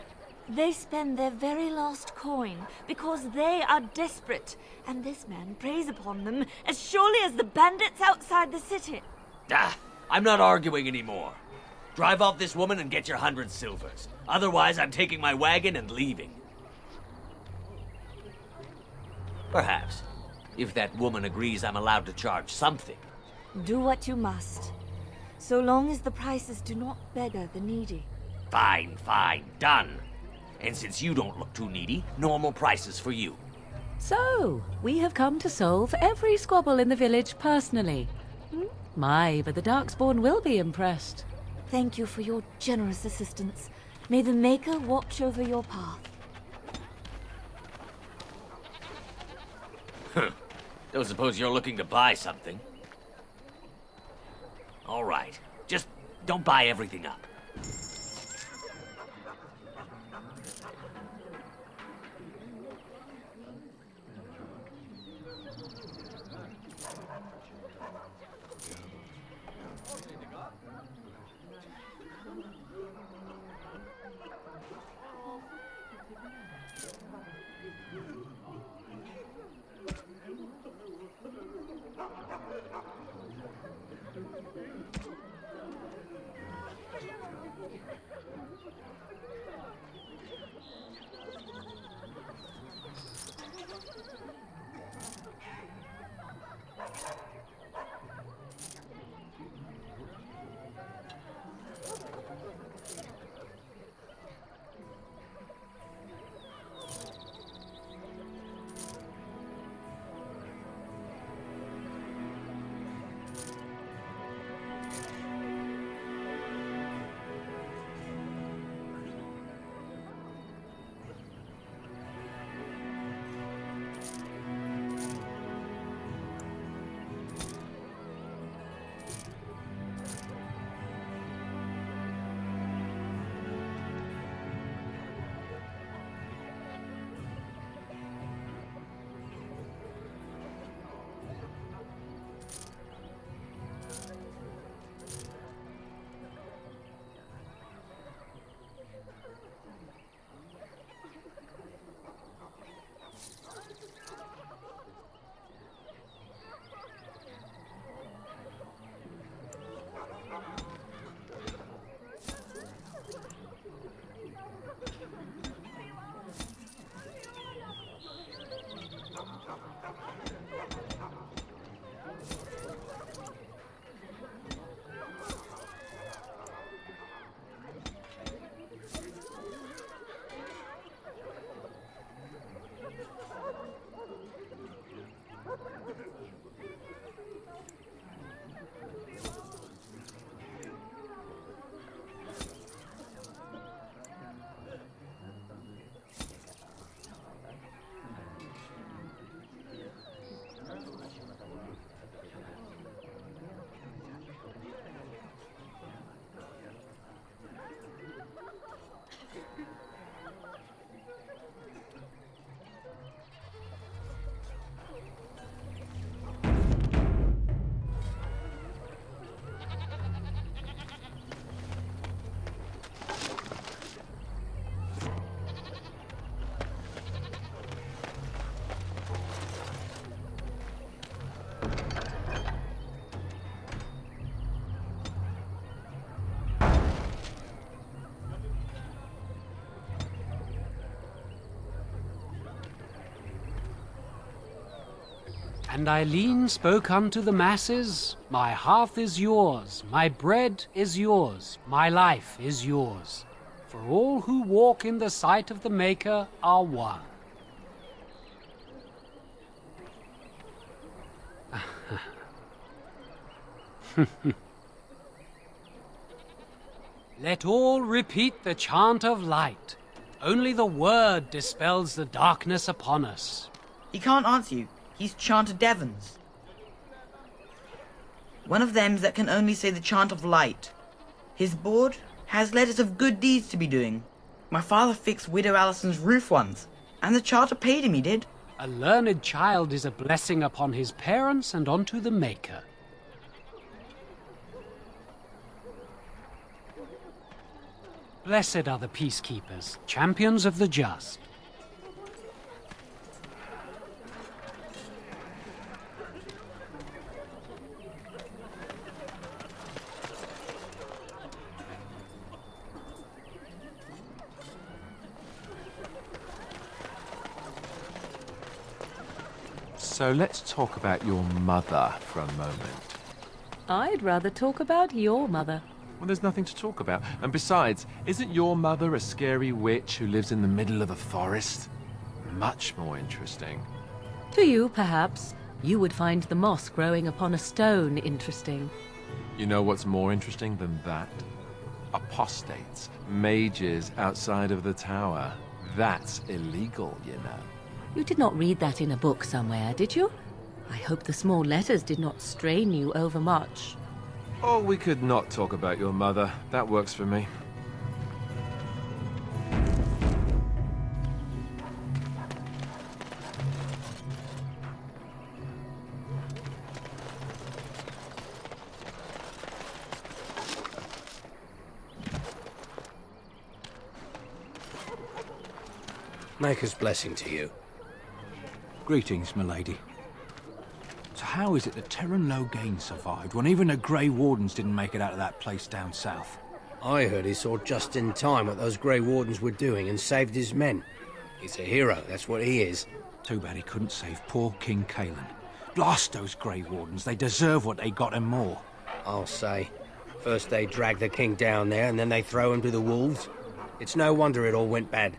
They spend their very last coin because they are desperate, and this man preys upon them as surely as the bandits outside the city. Ah, I'm not arguing anymore. Drive off this woman and get your 100 silvers. Otherwise, I'm taking my wagon and leaving. Perhaps, if that woman agrees I'm allowed to charge something. Do what you must, so long as the prices do not beggar the needy. Fine, fine, done. And since you don't look too needy, normal prices for you. So, we have come to solve every squabble in the village personally. My, but the Darkspawn will be impressed. Thank you for your generous assistance. May the Maker watch over your path. Don't suppose you're looking to buy something? All right. Just don't buy everything up. And Eileen spoke unto the masses, "My hearth is yours, my bread is yours, my life is yours. For all who walk in the sight of the Maker are one." Let all repeat the chant of light. Only the word dispels the darkness upon us. He can't answer you. He's chanted Devons. One of them's that can only say the chant of light. His board has letters of good deeds to be doing. My father fixed Widow Allison's roof once, and the charter paid him, he did. A learned child is a blessing upon his parents and onto the Maker. Blessed are the peacekeepers, champions of the just. So let's talk about your mother for a moment. I'd rather talk about your mother. Well, there's nothing to talk about. And besides, isn't your mother a scary witch who lives in the middle of a forest? Much more interesting. To you, perhaps. You would find the moss growing upon a stone interesting. You know what's more interesting than that? Apostates, mages outside of the tower. That's illegal, you know. You did not read that in a book somewhere, did you? I hope the small letters did not strain you overmuch. Or we could not talk about your mother. That works for me. Maker's blessing to you. Greetings, milady. So how is it that Terran Loghain survived when even the Grey Wardens didn't make it out of that place down south? I heard he saw just in time what those Grey Wardens were doing and saved his men. He's a hero, that's what he is. Too bad he couldn't save poor King Cailan. Blast those Grey Wardens, they deserve what they got and more. I'll say. First they drag the king down there and then they throw him to the wolves. It's no wonder it all went bad.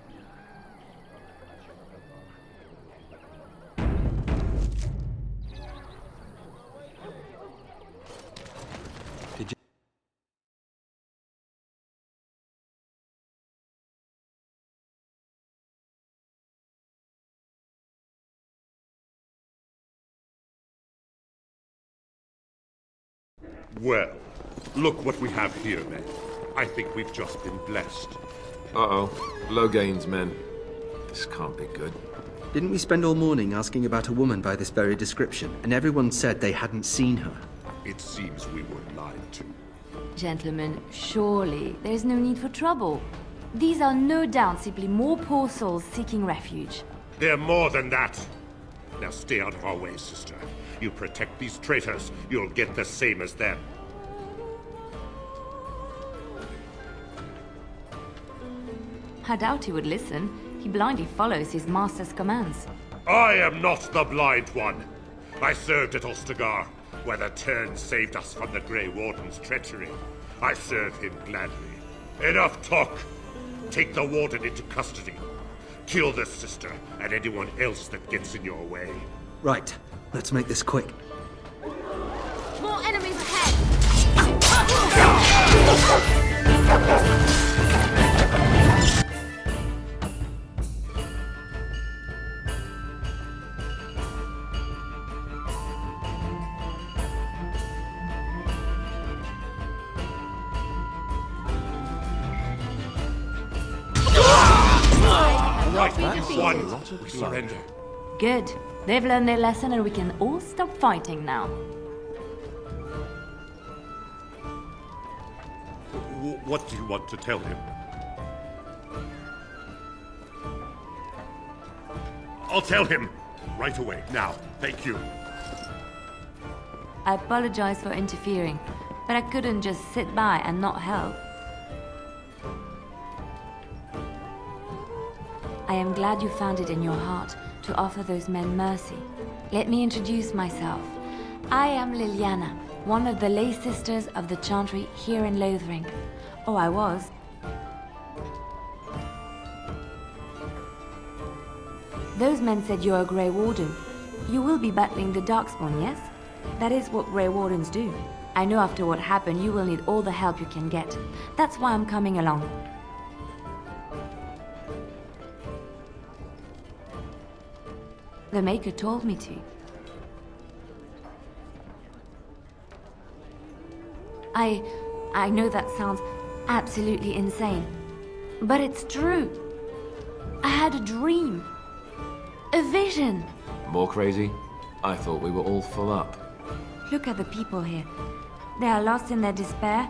Well, look what we have here, men. I think we've just been blessed. Uh-oh. Loghain's men. This can't be good. Didn't we spend all morning asking about a woman by this very description, and everyone said they hadn't seen her? It seems we were lied to. Gentlemen, surely there's no need for trouble. These are no doubt simply more poor souls seeking refuge. They're more than that. Now stay out of our way, sister. You protect these traitors, you'll get the same as them. I doubt he would listen. He blindly follows his master's commands. I am not the blind one. I served at Ostagar, where the Tern saved us from the Grey Warden's treachery. I serve him gladly. Enough talk! Take the Warden into custody. Kill this sister and anyone else that gets in your way. Right. Let's make this quick. More enemies ahead! Right, one. We surrender. Good. They've learned their lesson and we can all stop fighting now. What do you want to tell him? I'll tell him! Right away, now. Thank you. I apologize for interfering, but I couldn't just sit by and not help. I am glad you found it in your heart to offer those men mercy. Let me introduce myself. I am Liliana, one of the lay sisters of the Chantry here in Lothering. Oh, I was. Those men said you're a Grey Warden. You will be battling the Darkspawn, yes? That is what Grey Wardens do. I know after what happened, you will need all the help you can get. That's why I'm coming along. The Maker told me to. I know that sounds absolutely insane, but it's true. I had a dream. A vision. More crazy? I thought we were all full up. Look at the people here. They are lost in their despair,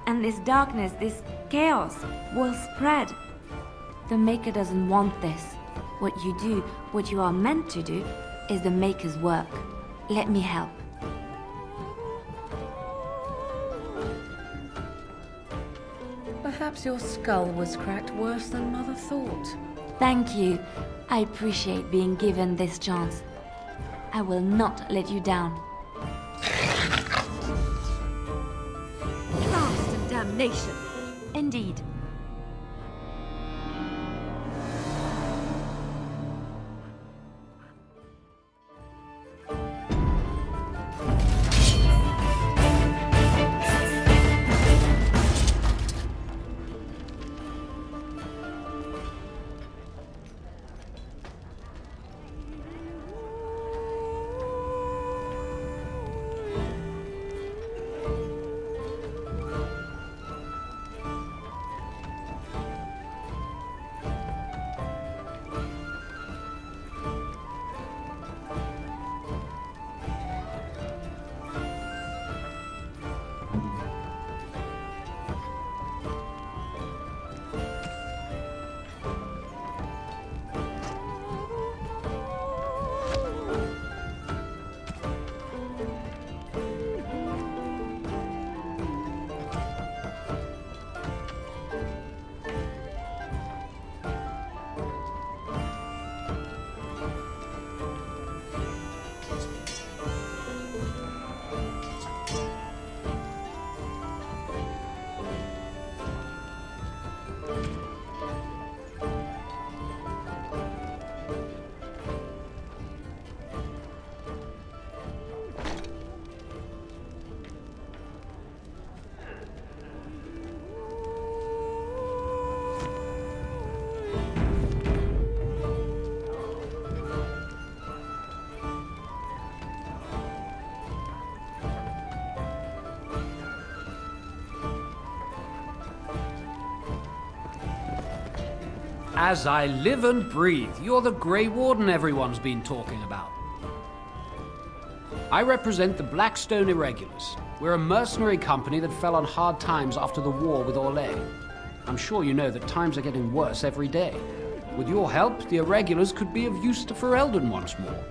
and this darkness, this chaos, will spread. The Maker doesn't want this. What you do, what you are meant to do, is the Maker's work. Let me help. Perhaps your skull was cracked worse than Mother thought. Thank you. I appreciate being given this chance. I will not let you down. Blast and damnation! Indeed. As I live and breathe, you're the Grey Warden everyone's been talking about. I represent the Blackstone Irregulars. We're a mercenary company that fell on hard times after the war with Orlais. I'm sure you know that times are getting worse every day. With your help, the Irregulars could be of use to Ferelden once more.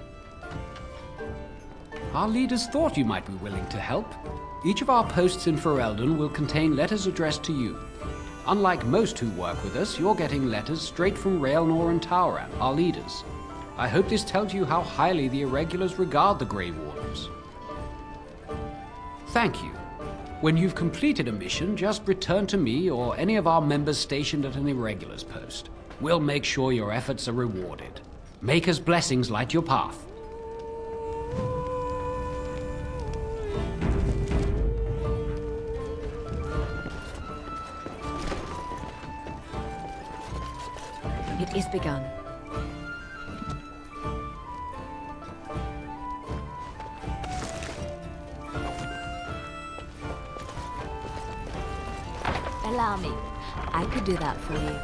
Our leaders thought you might be willing to help. Each of our posts in Ferelden will contain letters addressed to you. Unlike most who work with us, you're getting letters straight from Raelnor and Tauran, our leaders. I hope this tells you how highly the Irregulars regard the Grey Wardens. Thank you. When you've completed a mission, just return to me or any of our members stationed at an Irregulars post. We'll make sure your efforts are rewarded. Maker's blessings light your path. It is begun. Allow me. I could do that for you.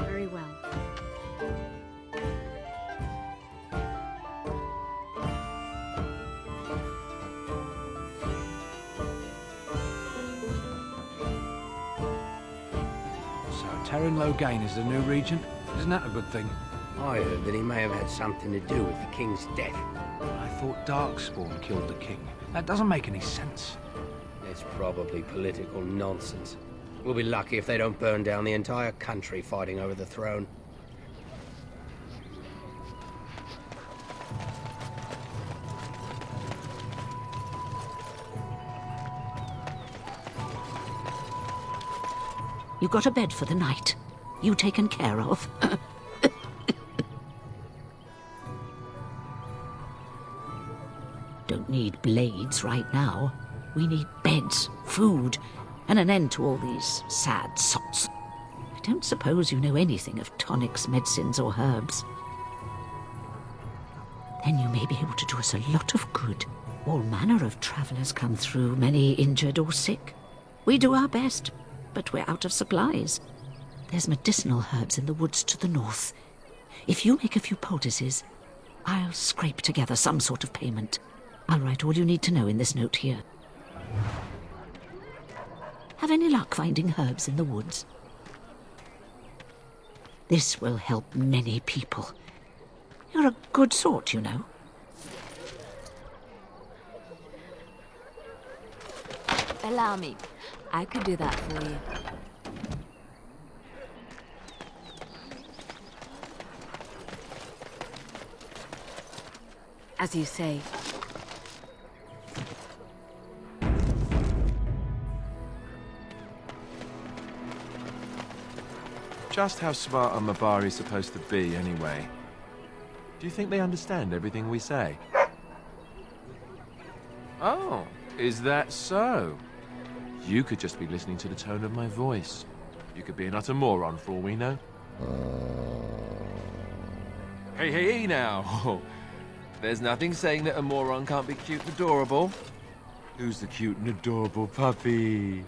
Very well. Terin Loghain is the new regent. Isn't that a good thing? I heard that he may have had something to do with the king's death. I thought Darkspawn killed the king. That doesn't make any sense. It's probably political nonsense. We'll be lucky if they don't burn down the entire country fighting over the throne. You got a bed for the night. You taken care of. Don't need blades right now. We need beds, food, and an end to all these sad sots. I don't suppose you know anything of tonics, medicines, or herbs. Then you may be able to do us a lot of good. All manner of travelers come through, many injured or sick. We do our best, but we're out of supplies. There's medicinal herbs in the woods to the north. If you make a few poultices, I'll scrape together some sort of payment. I'll write all you need to know in this note here. Have any luck finding herbs in the woods? This will help many people. You're a good sort, you know. Allow me. I could do that for you. As you say. Just how smart are Mabari supposed to be, anyway? Do you think they understand everything we say? Oh, is that so? You could just be listening to the tone of my voice. You could be an utter moron for all we know. Hey, now. There's nothing saying that a moron can't be cute and adorable. Who's the cute and adorable puppy?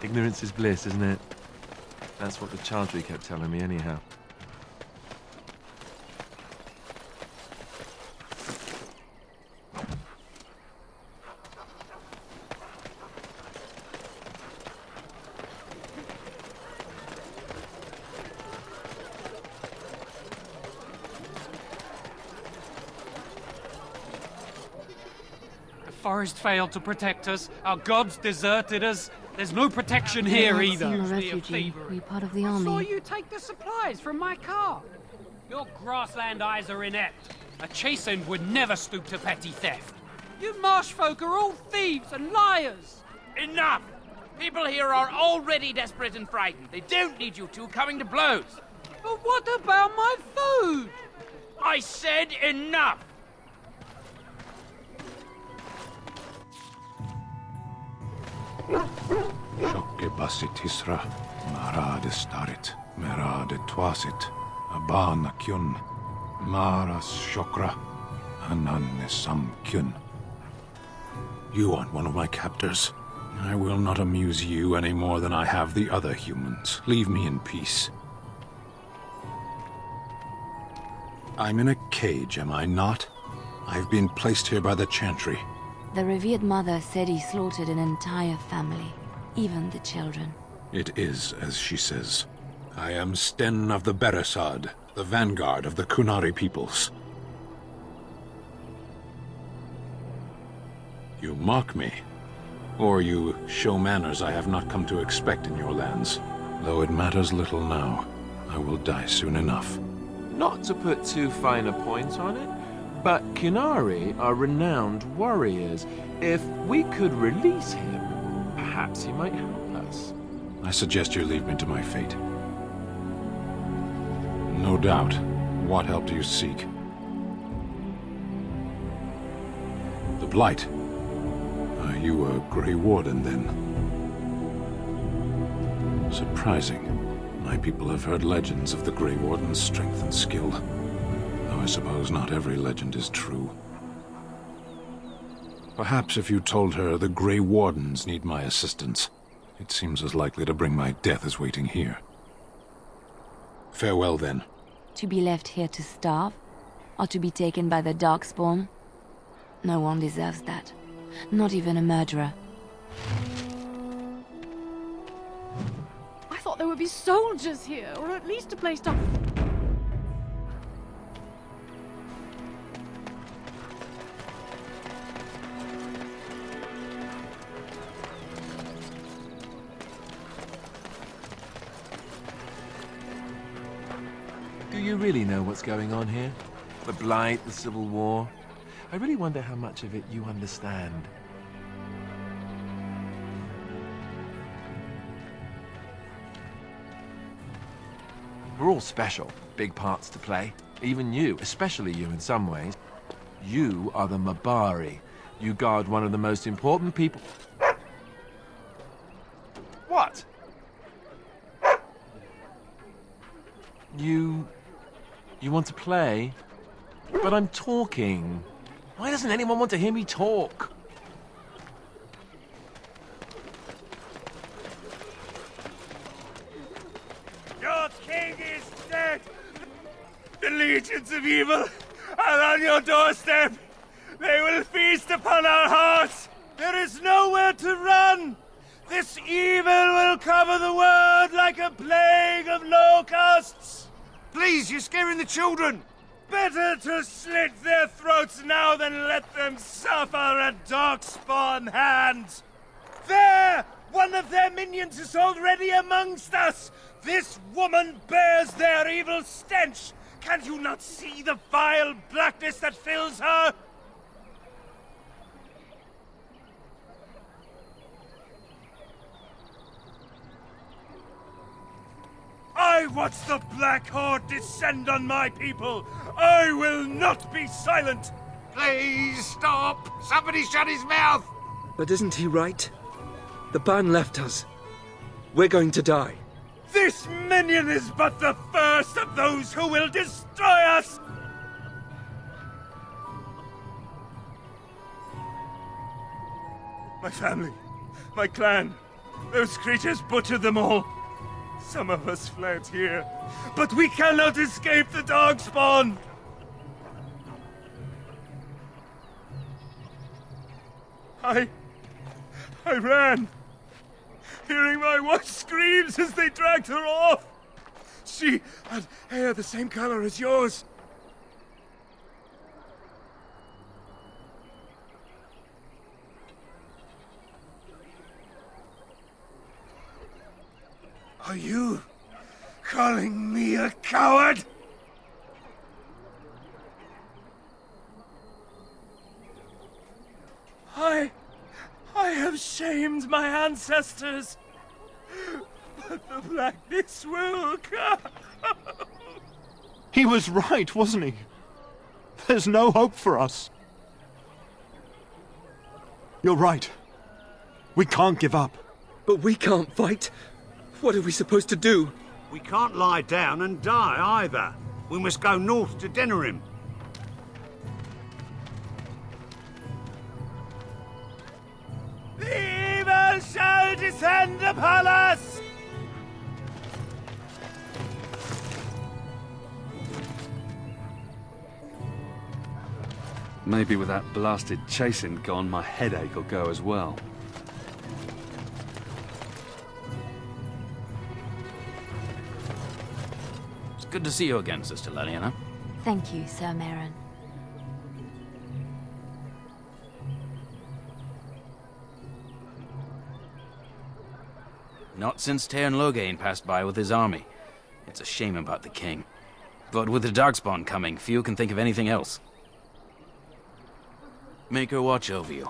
Ignorance is bliss, isn't it? That's what the Chantry kept telling me anyhow. The forest failed to protect us. Our gods deserted us. There's no protection here either. I'm a refugee. Were you part of the army? I saw you take the supplies from my car. Your grassland eyes are inept. A chastened would never stoop to petty theft. You marsh folk are all thieves and liars. Enough! People here are already desperate and frightened. They don't need you two coming to blows. But what about my food? I said enough! Shokke basit Tisra, Marade starit, Merade twasit, Abana kyun, Maras shokra, Ananne samkyun. You aren't one of my captors. I will not amuse you any more than I have the other humans. Leave me in peace. I'm in a cage, am I not? I've been placed here by the Chantry. The revered mother said he slaughtered an entire family, even the children. It is as she says. I am Sten of the Beresad, the vanguard of the Kunari peoples. You mock me, or you show manners I have not come to expect in your lands. Though it matters little now, I will die soon enough. Not to put too fine a point on it, but Kunari are renowned warriors. If we could release him, perhaps he might help us. I suggest you leave me to my fate. No doubt. What help do you seek? The Blight. Are you a Grey Warden, then? Surprising. My people have heard legends of the Grey Warden's strength and skill. Though I suppose not every legend is true. Perhaps if you told her the Grey Wardens need my assistance, it seems as likely to bring my death as waiting here. Farewell, then. To be left here to starve? Or to be taken by the Darkspawn? No one deserves that. Not even a murderer. I thought there would be soldiers here, or at least a place to... really know what's going on here? The Blight, the Civil War? I really wonder how much of it you understand. We're all special, big parts to play. Even you, especially you in some ways. You are the Mabari. You guard one of the most important people... What? You want to play? But I'm talking. Why doesn't anyone want to hear me talk? Your king is dead! The legions of evil are on your doorstep! They will feast upon our hearts! There is nowhere to run! This evil will cover the world like a plague of locusts! Please, you're scaring the children! Better to slit their throats now than let them suffer at Darkspawn hands! There! One of their minions is already amongst us! This woman bears their evil stench! Can you not see the vile blackness that fills her? I watch the Black Horde descend on my people! I will not be silent! Please stop! Somebody shut his mouth! But isn't he right? The Ban left us. We're going to die. This minion is but the first of those who will destroy us! My family, my clan, those creatures butchered them all. Some of us fled here, but we cannot escape the Darkspawn! I ran, hearing my wife's screams as they dragged her off. She had hair the same color as yours. Are you calling me a coward? I have shamed my ancestors, but the blackness will come. He was right, wasn't he? There's no hope for us. You're right. We can't give up. But we can't fight. What are we supposed to do? We can't lie down and die either. We must go north to Denerim. The evil shall descend upon us! Maybe with that blasted chasing gone, my headache will go as well. It's good to see you again, Sister Leliana. Thank you, Sir Merrin. Not since Teyrn Loghain passed by with his army. It's a shame about the king. But with the Darkspawn coming, few can think of anything else. Make her watch over you.